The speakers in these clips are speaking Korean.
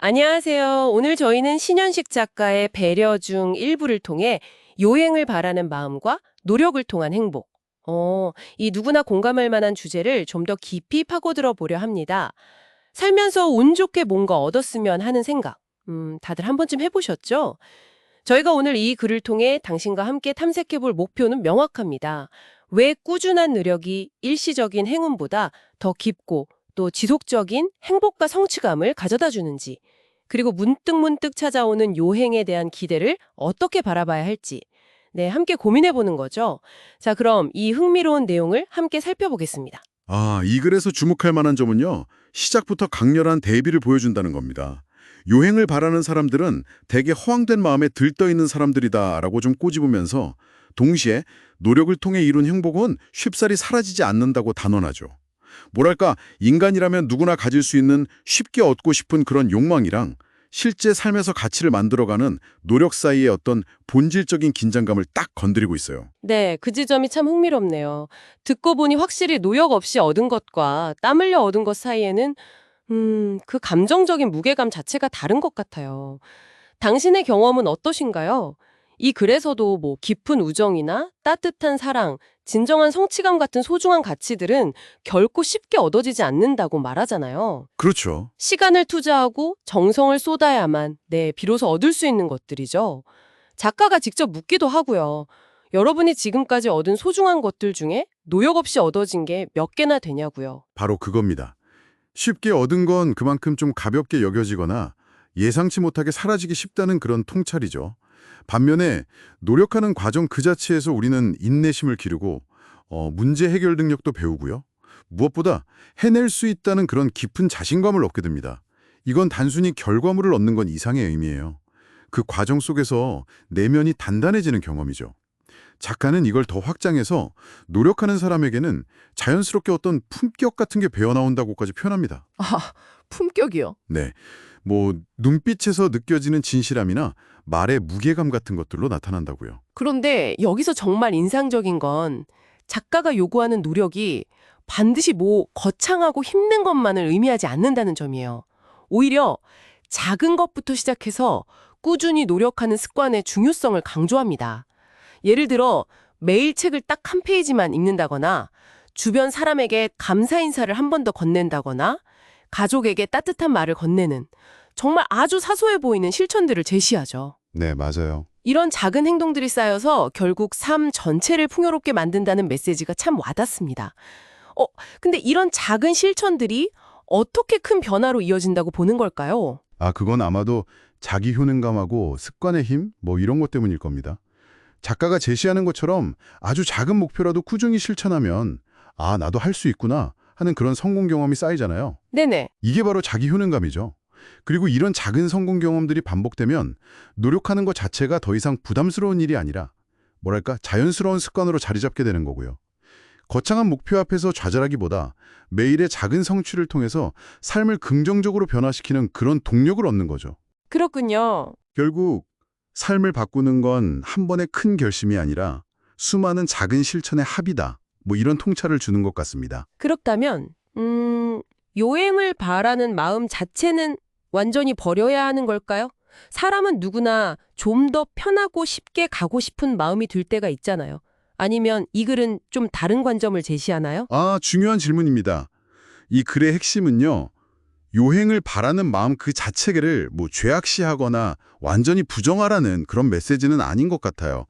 안녕하세요. 오늘 저희는 신현식 작가의 배려 중 일부를 통해 요행을 바라는 마음과 노력을 통한 행복. 이 누구나 공감할 만한 주제를 좀 더 깊이 파고들어 보려 합니다. 살면서 운 좋게 뭔가 얻었으면 하는 생각. 다들 한 번쯤 해보셨죠? 저희가 오늘 이 글을 통해 당신과 함께 탐색해 볼 목표는 명확합니다. 왜 꾸준한 노력이 일시적인 행운보다 더 깊고 또 지속적인 행복과 성취감을 가져다 주는지, 그리고 문득문득 찾아오는 요행에 대한 기대를 어떻게 바라봐야 할지, 네, 함께 고민해 보는 거죠. 자, 그럼 이 흥미로운 내용을 함께 살펴보겠습니다. 이 글에서 주목할 만한 점은요. 시작부터 강렬한 대비를 보여준다는 겁니다. 요행을 바라는 사람들은 대개 허황된 마음에 들떠있는 사람들이다라고 좀 꼬집으면서 동시에 노력을 통해 이룬 행복은 쉽사리 사라지지 않는다고 단언하죠. 뭐랄까, 인간이라면 누구나 가질 수 있는 쉽게 얻고 싶은 그런 욕망이랑 실제 삶에서 가치를 만들어가는 노력 사이의 어떤 본질적인 긴장감을 딱 건드리고 있어요. 네, 그 지점이 참 흥미롭네요. 듣고 보니 확실히 노력 없이 얻은 것과 땀 흘려 얻은 것 사이에는 그 감정적인 무게감 자체가 다른 것 같아요. 당신의 경험은 어떠신가요? 이 글에서도 뭐 깊은 우정이나 따뜻한 사랑, 진정한 성취감 같은 소중한 가치들은 결코 쉽게 얻어지지 않는다고 말하잖아요. 그렇죠. 시간을 투자하고 정성을 쏟아야만, 네, 비로소 얻을 수 있는 것들이죠. 작가가 직접 묻기도 하고요. 여러분이 지금까지 얻은 소중한 것들 중에 노력 없이 얻어진 게 몇 개나 되냐고요. 바로 그겁니다. 쉽게 얻은 건 그만큼 좀 가볍게 여겨지거나 예상치 못하게 사라지기 쉽다는 그런 통찰이죠. 반면에 노력하는 과정 그 자체에서 우리는 인내심을 기르고 문제 해결 능력도 배우고요. 무엇보다 해낼 수 있다는 그런 깊은 자신감을 얻게 됩니다. 이건 단순히 결과물을 얻는 건 이상의 의미예요. 그 과정 속에서 내면이 단단해지는 경험이죠. 작가는 이걸 더 확장해서 노력하는 사람에게는 자연스럽게 어떤 품격 같은 게 배어나온다고까지 표현합니다. 아, 품격이요? 네, 눈빛에서 느껴지는 진실함이나 말의 무게감 같은 것들로 나타난다고요. 그런데 여기서 정말 인상적인 건 작가가 요구하는 노력이 반드시 뭐 거창하고 힘든 것만을 의미하지 않는다는 점이에요. 오히려 작은 것부터 시작해서 꾸준히 노력하는 습관의 중요성을 강조합니다. 예를 들어 매일 책을 딱 한 페이지만 읽는다거나 주변 사람에게 감사 인사를 한 번 더 건넨다거나 가족에게 따뜻한 말을 건네는 정말 아주 사소해 보이는 실천들을 제시하죠. 네, 맞아요. 이런 작은 행동들이 쌓여서 결국 삶 전체를 풍요롭게 만든다는 메시지가 참 와닿습니다. 근데 이런 작은 실천들이 어떻게 큰 변화로 이어진다고 보는 걸까요? 그건 아마도 자기 효능감하고 습관의 힘? 이런 것 때문일 겁니다. 작가가 제시하는 것처럼 아주 작은 목표라도 꾸준히 실천하면 나도 할 수 있구나 하는 그런 성공 경험이 쌓이잖아요. 네네. 이게 바로 자기 효능감이죠. 그리고 이런 작은 성공 경험들이 반복되면 노력하는 것 자체가 더 이상 부담스러운 일이 아니라 뭐랄까 자연스러운 습관으로 자리 잡게 되는 거고요. 거창한 목표 앞에서 좌절하기보다 매일의 작은 성취를 통해서 삶을 긍정적으로 변화시키는 그런 동력을 얻는 거죠. 그렇군요. 결국 삶을 바꾸는 건 한 번의 큰 결심이 아니라 수많은 작은 실천의 합이다. 이런 통찰을 주는 것 같습니다. 그렇다면 요행을 바라는 마음 자체는 완전히 버려야 하는 걸까요? 사람은 누구나 좀 더 편하고 쉽게 가고 싶은 마음이 들 때가 있잖아요. 아니면 이 글은 좀 다른 관점을 제시하나요? 중요한 질문입니다. 이 글의 핵심은요. 요행을 바라는 마음 그 자체를 죄악시하거나 완전히 부정하라는 그런 메시지는 아닌 것 같아요.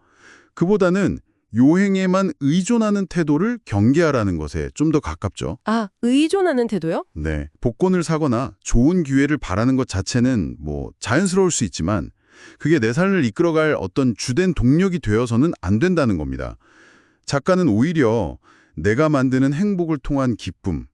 그보다는 요행에만 의존하는 태도를 경계하라는 것에 좀 더 가깝죠. 의존하는 태도요? 네, 복권을 사거나 좋은 기회를 바라는 것 자체는 자연스러울 수 있지만 그게 내 삶을 이끌어갈 어떤 주된 동력이 되어서는 안 된다는 겁니다. 작가는 오히려 내가 만드는 행복을 통한 기쁨,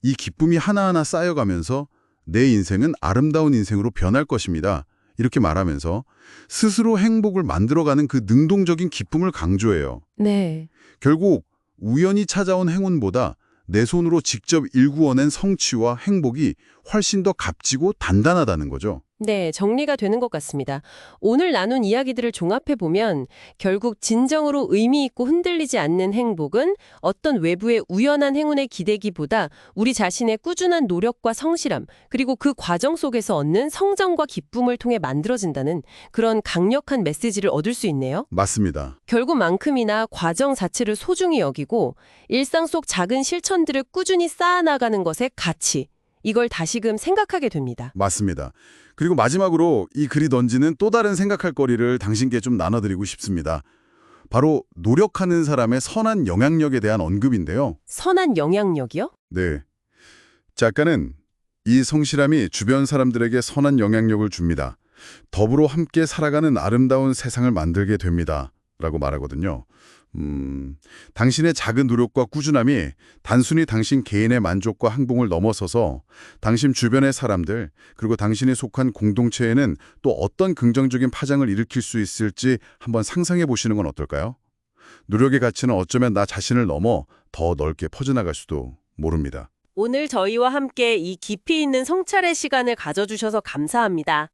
이 기쁨이 하나하나 쌓여가면서 내 인생은 아름다운 인생으로 변할 것입니다. 이렇게 말하면서 스스로 행복을 만들어가는 그 능동적인 기쁨을 강조해요. 네. 결국 우연히 찾아온 행운보다 내 손으로 직접 일구어낸 성취와 행복이 훨씬 더 값지고 단단하다는 거죠. 네, 정리가 되는 것 같습니다. 오늘 나눈 이야기들을 종합해보면 결국 진정으로 의미 있고 흔들리지 않는 행복은 어떤 외부의 우연한 행운에 기대기보다 우리 자신의 꾸준한 노력과 성실함, 그리고 그 과정 속에서 얻는 성장과 기쁨을 통해 만들어진다는 그런 강력한 메시지를 얻을 수 있네요. 맞습니다. 결국만큼이나 과정 자체를 소중히 여기고 일상 속 작은 실천들을 꾸준히 쌓아나가는 것의 가치, 이걸 다시금 생각하게 됩니다. 맞습니다. 그리고 마지막으로 이 글이 던지는 또 다른 생각할 거리를 당신께 좀 나눠드리고 싶습니다. 바로 노력하는 사람의 선한 영향력에 대한 언급인데요. 선한 영향력이요? 네. 작가는 이 성실함이 주변 사람들에게 선한 영향력을 줍니다. 더불어 함께 살아가는 아름다운 세상을 만들게 됩니다. 라고 말하거든요. 당신의 작은 노력과 꾸준함이 단순히 당신 개인의 만족과 행복을 넘어서서 당신 주변의 사람들, 그리고 당신이 속한 공동체에는 또 어떤 긍정적인 파장을 일으킬 수 있을지 한번 상상해 보시는 건 어떨까요? 노력의 가치는 어쩌면 나 자신을 넘어 더 넓게 퍼져나갈 수도 모릅니다. 오늘 저희와 함께 이 깊이 있는 성찰의 시간을 가져주셔서 감사합니다.